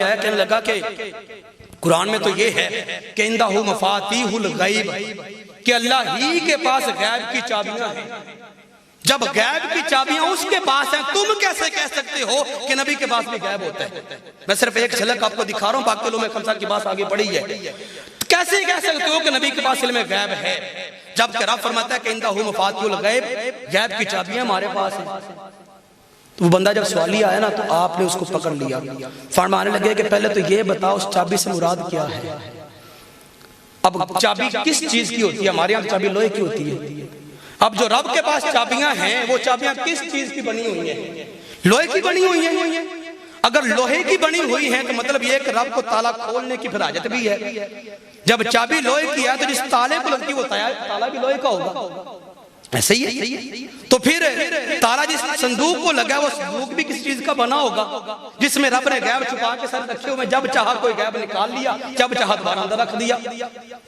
कहने लगा कि कुरान में तो ये है कि इंदहु मफातीहुल गैब, कि अल्लाह ही के पास गैब की चाबियां हैं। जब गैब की चाबियां उसके पास हैं, तुम कैसे कह सकते हो कि नबी के पास भी गैब होता है? मैं सिर्फ एक झलक आपको दिखा रहा हूं, बाकी लोगों में खमसा की बात आगे बढ़ी है। कैसे कह सकते हो कि नबी के पास इल्म गैब है, जबकि रब फरमाता है कि इंदहु मफातीहुल गैब, गैब की चाबियां हमारे पास हैं। तो वो बंदा जब सवाली आया ना, तो आपने उसको पकड़ लिया, फरमाने लगे कि पहले तो ये बताओ उस चाबी से मुराद क्या है। अब चाबी किस चीज की होती है? हमारे यहाँ चाबी लोहे की होती है। अब जो रब के पास चाबियां हैं, वो चाबियां किस चीज की बनी हुई हैं? लोहे की बनी हुई हैं। अगर लोहे की बनी हुई है तो मतलब ये कि रब को ताला खोलने की फिर हाजत भी है। जब चाबी लोहे की है तो जिस ताले को लगती है वो ताला भी लोहे का होगा, ऐसे ही है। तो फिर ताला जिस संदूक को लगा, वो संदूक भी किस चीज का बना होगा? जिसमें रब ने गैब छुपा के सर रखे हुए, जब चाहा कोई गैब निकाल लिया, जब चाहा दोबारा अंदर रख दिया।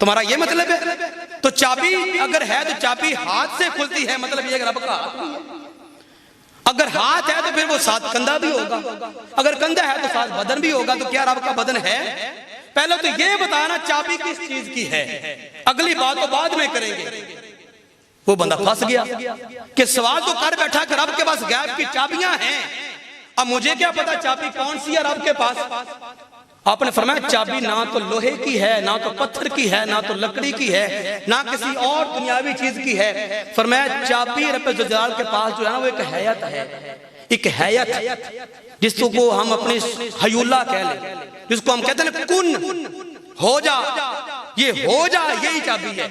तुम्हारा ये मतलब है? तो चाबी अगर है तो चाबी हाथ से खुलती है, मतलब ये रब का हाथ भी है। अगर हाथ है तो फिर वो साथ कंधा भी होगा, अगर कंधा है तो साथ बदन भी होगा। तो क्या रब का बदन है? पहले तो ये बताना चाबी किस चीज की है, अगली बात तो बाद में करेंगे। वो बंदा फंस गया कि सवाल तो कर बैठा कि रब के पास गैब की चाबियां हैं, अब मुझे क्या पता चाबी कौन सी है रब के पास। आपने फरमाया चाबी ना तो लोहे की है, ना तो पत्थर की है, ना तो लकड़ी की है, ना किसी और दुनियावी चीज की है। फरमाया चाबी रब जलाल के पास जो है ना, वो एक हैयत है, एक हैयत जिसको हम अपने हयूला कह लें, जिसको हम कहते हैं कुन हो जा, ये हो जा यही चाबी है।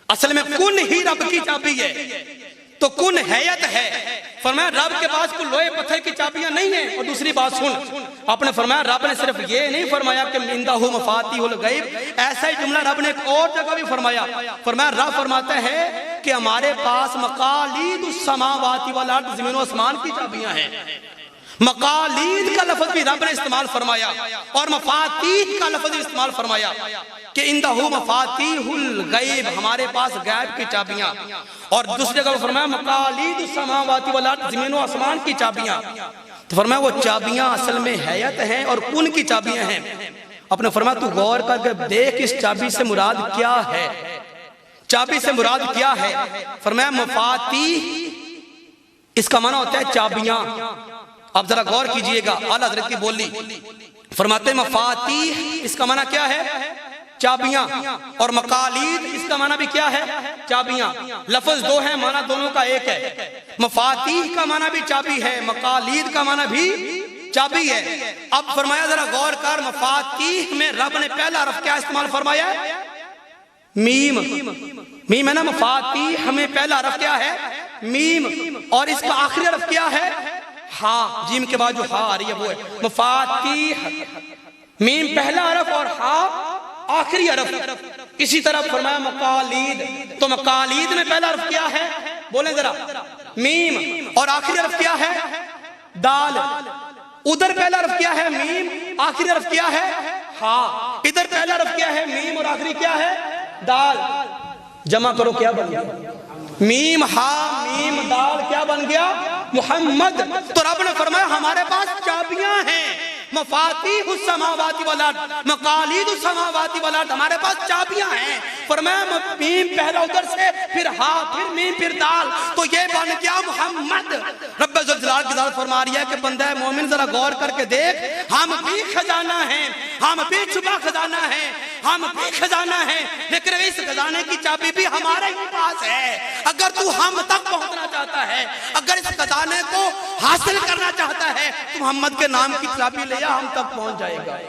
असल में कुन ही रब की चाबी है, तो कुन हैयत है। फरमाया रब के पास कोई लोहे पत्थर की चाबियां नहीं है। और दूसरी बात सुन, आपने फरमाया रब ने सिर्फ ये नहीं फरमाया कि इंदहु मफातीहुल गैब, ऐसा ही जुमला रब ने एक और जगह भी फरमाया। फरमाया रब फरमाता है कि हमारे पास मकालीदुस समावाति वल अर्द, जमीन और आसमान की चाबियां हैं। मकालीद का लफ्ज भी रब ने इस्तेमाल फरमाया और मफातीह का लफ्ज इस्तेमाल फरमाया कि इंदहु मफातीहुल गैब, हमारे पास गैब की चाबियां। और दूसरी जगह फरमाया मकालीदुस समावाति वल अर्द, जमीन और आसमान की चाबियां। तो फरमाया वो चाबियां असल में हैयत हैं और कुन की चाबियां हैं। अपने फरमाया तू गौर करके देख इस चाबी से मुराद क्या है, चाबी से मुराद क्या है। फरमाया मफातीह, इसका माना होता है चाबियां। आप जरा गौर कीजिएगा, आला हज़रत की बोली फरमाते मफातीह, इसका माना क्या है? चाबियां। और मकालीद, इसका माना भी क्या है? चाबियां। लफ्ज दो है, माना दोनों का एक है। मफातीह का माना भी चाबी है, मकालीद का माना भी चाबी है। अब फरमाया जरा गौर कर, मफातीह में रब ने पहला हरफ क्या इस्तेमाल फरमाया? मीम। मीम है ना, मफातीह में पहला हरफ क्या है? मीम। और इसका आखिरी हरफ क्या है? हा। जीम के बाद जो हा आ रही है वो है मफातीह। मीम पहला हरफ और हा आखिरी हरफ। इसी तरह फरमाया मकालीद, तो मकालीद में पहला हरफ क्या है? बोले जरा। मीम। और आखिरी हरफ क्या है? दाल। उधर पहला हरफ क्या है? मीम, आखिरी हरफ क्या है? हा। इधर पहला हरफ क्या है? मीम और आखिरी क्या है? दाल। जमा करो क्या बन गया? मीम हा मीम दाल, क्या बन गया? मुहम्मद। तो रब ने फरमाया हमारे पास चाबियां हैं, मफातीहुस समावाति वल अर्द, मकालीदुस समावाति वल अर्द, हमारे पास चाबियां हैं। फरमाया मीम पहला उधर से, फिर हा, फिर मीम, फिर दाल, तो ये बन गया मुहम्मद। रब जलाल की जात फरमा रही है कि बंदा मोमिन जरा गौर करके देख, हम भी खजाना हैं, हम भी छुपा खजाना है, हम भी खजाना है, लेकिन इस खजाने की चाबी भी हमारे ही पास है। अगर तू हम तक पहुंचना चाहता है, अगर इस खजाने को हासिल करना चाहता है, तो मोहम्मद के नाम की चाबी ले जा, हम तक पहुंच जाएगा।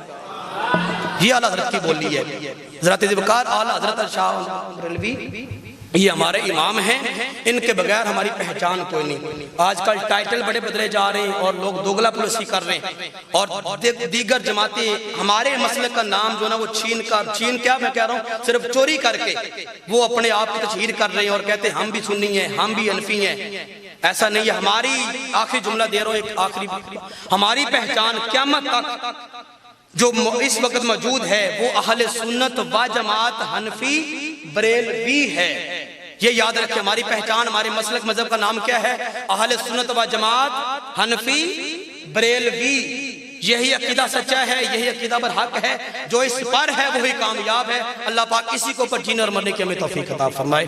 ये आला हज़रत की बोली है। हज़रत ज़िबकार आला हज़रत शाह बरेलवी ये हमारे इमाम हैं, इनके बगैर हमारी पहचान कोई नहीं। आजकल टाइटल बड़े बदले जा रहे हैं और लोग दोगला पुलिसी कर रहे हैं, और दीगर जमातें हमारे मसले का नाम जो ना वो छीन क्या मैं कह रहा हूँ, सिर्फ चोरी करके वो अपने आप की तशहीर कर रहे हैं और कहते हैं हम भी सुन्नी हैं, हम भी हनफी हैं। ऐसा नहीं है। हमारी आखिरी जुमला दे रहा हूँ, एक आखिरी, हमारी पहचान क़यामत तक जो इस वक्त मौजूद है वो अहले सुन्नत व जमात हनफी बरेलवी है। ये याद रखें, हमारी पहचान, हमारे मसलक मजहब का नाम क्या है? अहले सुन्नत व जमात हनफी बरेलवी। यही अकीदा सच्चा है, यही अकीदा पर हक है। जो इस पर है वही कामयाब है। अल्लाह पाक इसी को पर जीने और मरने की हमें तौफीक अता फरमाए।